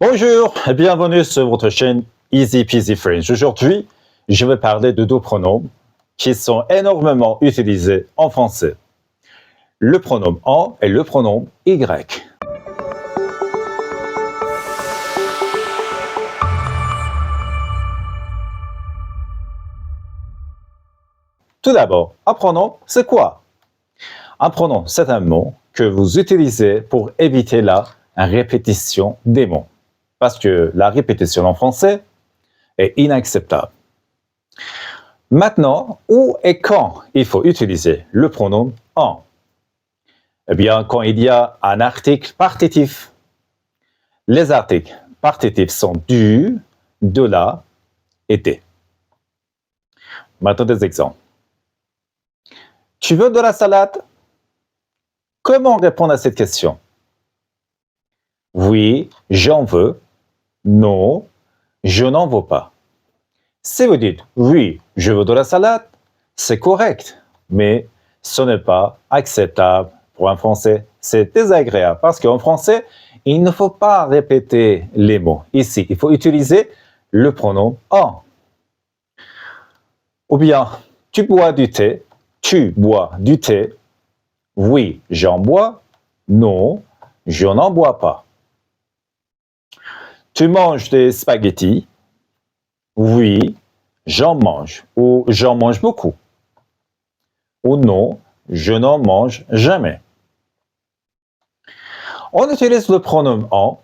Bonjour et bienvenue sur votre chaîne Easy Peasy French. Aujourd'hui, je vais parler de deux pronoms qui sont énormément utilisés en français. Le pronom en et le pronom y. Tout d'abord, un pronom, c'est quoi? Un pronom, c'est un mot que vous utilisez pour éviter la répétition des mots. Parce que la répétition en français est inacceptable. Maintenant, où et quand il faut utiliser le pronom en? Eh bien, quand il y a un article partitif. Les articles partitifs sont du, de la et des. Maintenant, des exemples. Tu veux de la salade? Comment répondre à cette question? Oui, j'en veux. Non, je n'en veux pas. Si vous dites oui, je veux de la salade, c'est correct, mais ce n'est pas acceptable pour un Français. C'est désagréable parce qu'en français, il ne faut pas répéter les mots. Ici, il faut utiliser le pronom en. Ou bien, tu bois du thé. Tu bois du thé. Oui, j'en bois. Non, je n'en bois pas. Tu manges des spaghettis? Oui, j'en mange. Ou j'en mange beaucoup. Ou non, je n'en mange jamais. On utilise le pronom en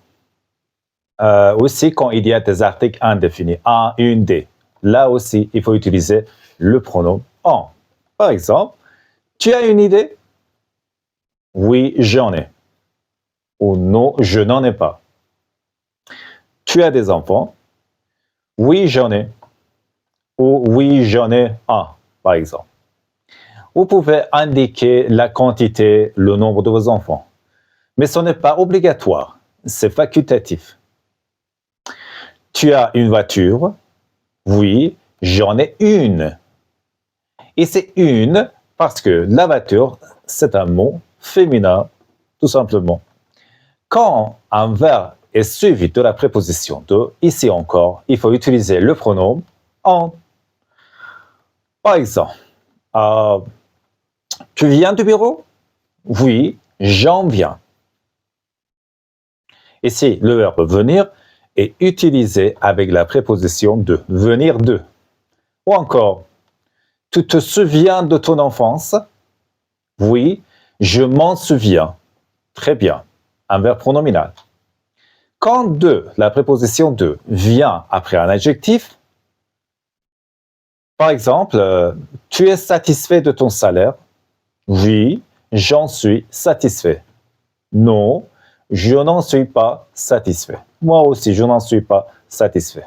aussi quand il y a des articles indéfinis, un, une, des. Là aussi, il faut utiliser le pronom en. Par exemple, tu as une idée? Oui, j'en ai. Ou non, je n'en ai pas. Tu as des enfants? Oui, j'en ai. Ou oui, j'en ai un, par exemple. Vous pouvez indiquer la quantité, le nombre de vos enfants. Mais ce n'est pas obligatoire, c'est facultatif. Tu as une voiture? Oui, j'en ai une. Et c'est une parce que la voiture, c'est un mot féminin, tout simplement. Quand un verbe est suivi de la préposition de, ici encore, il faut utiliser le pronom en. Par exemple, tu viens du bureau? Oui, j'en viens. Ici, le verbe venir est utilisé avec la préposition de, venir de. Ou encore, tu te souviens de ton enfance? Oui, je m'en souviens. Très bien. Un verbe pronominal. Quand de, la préposition de, vient après un adjectif, par exemple, tu es satisfait de ton salaire? Oui, j'en suis satisfait. Non, je n'en suis pas satisfait. Moi aussi, je n'en suis pas satisfait.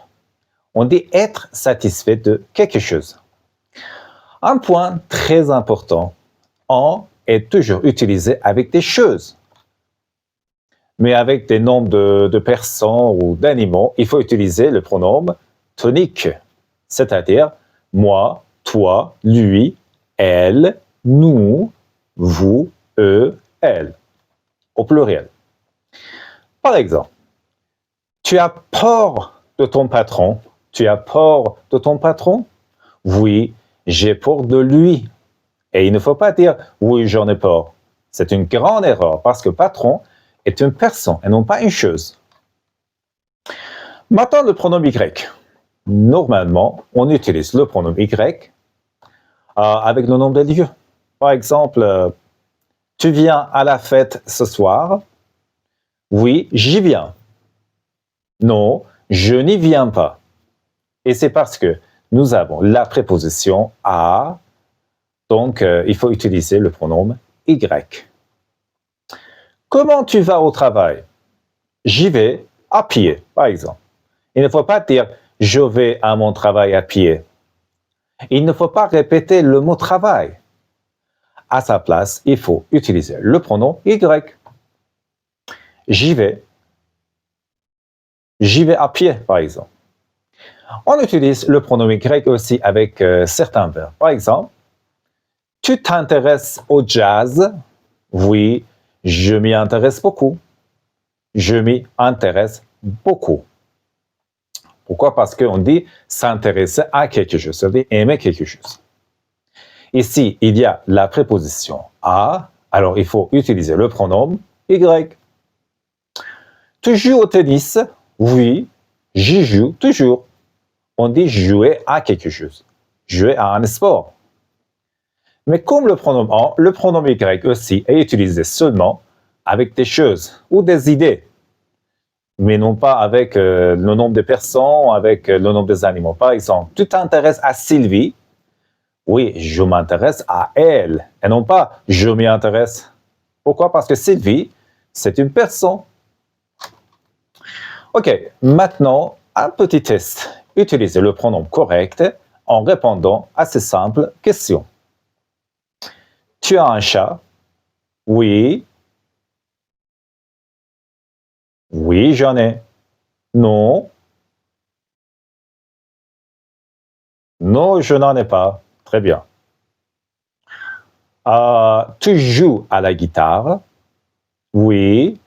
On dit être satisfait de quelque chose. Un point très important, en est toujours utilisé avec des choses. Mais avec des noms de personnes ou d'animaux, il faut utiliser le pronom tonique, c'est-à-dire moi, toi, lui, elle, nous, vous, eux, elle, au pluriel. Par exemple, tu as peur de ton patron? Tu as peur de ton patron? Oui, j'ai peur de lui. Et il ne faut pas dire oui, j'en ai peur. C'est une grande erreur parce que patron est une personne et non pas une chose. Maintenant, le pronom Y. Normalement, on utilise le pronom Y avec le nom des lieux. Par exemple, tu viens à la fête ce soir? Oui, j'y viens. Non, je n'y viens pas. Et c'est parce que nous avons la préposition à, donc il faut utiliser le pronom Y. Comment tu vas au travail? J'y vais à pied, par exemple. Il ne faut pas dire je vais à mon travail à pied. Il ne faut pas répéter le mot travail. À sa place, il faut utiliser le pronom Y. J'y vais. J'y vais à pied, par exemple. On utilise le pronom Y aussi avec certains verbes. Par exemple, tu t'intéresses au jazz? Oui, je m'y intéresse beaucoup. Je m'y intéresse beaucoup. Pourquoi? Parce qu'on dit s'intéresser à quelque chose, c'est-à-dire aimer quelque chose. Ici, il y a la préposition à, alors il faut utiliser le pronom Y. Tu joues au tennis? Oui, j'y joue toujours. On dit jouer à quelque chose, jouer à un sport. Mais comme le pronom en, le pronom Y aussi est utilisé seulement avec des choses ou des idées, mais non pas avec le nombre de personnes, avec le nombre des animaux. Par exemple, tu t'intéresses à Sylvie? Oui, je m'intéresse à elle, et non pas je m'y intéresse. Pourquoi? Parce que Sylvie, c'est une personne. Ok, maintenant, un petit test. Utilisez le pronom correct en répondant à ces simples questions. Tu as un chat? Oui. Oui, j'en ai. Non. Non, je n'en ai pas. Très bien. Tu joues à la guitare? Oui.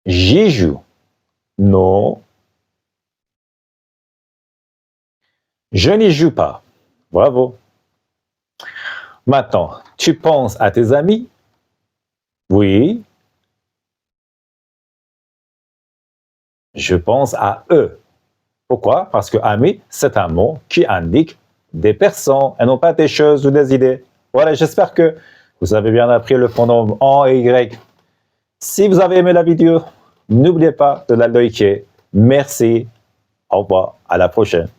J'y joue. Non. Je n'y joue pas. Bravo. Maintenant, tu penses à tes amis? Oui. Je pense à eux. Pourquoi? Parce que ami, c'est un mot qui indique des personnes et non pas des choses ou des idées. Voilà, j'espère que vous avez bien appris le pronom en et Y. Si vous avez aimé la vidéo, n'oubliez pas de la liker. Merci. Au revoir. À la prochaine.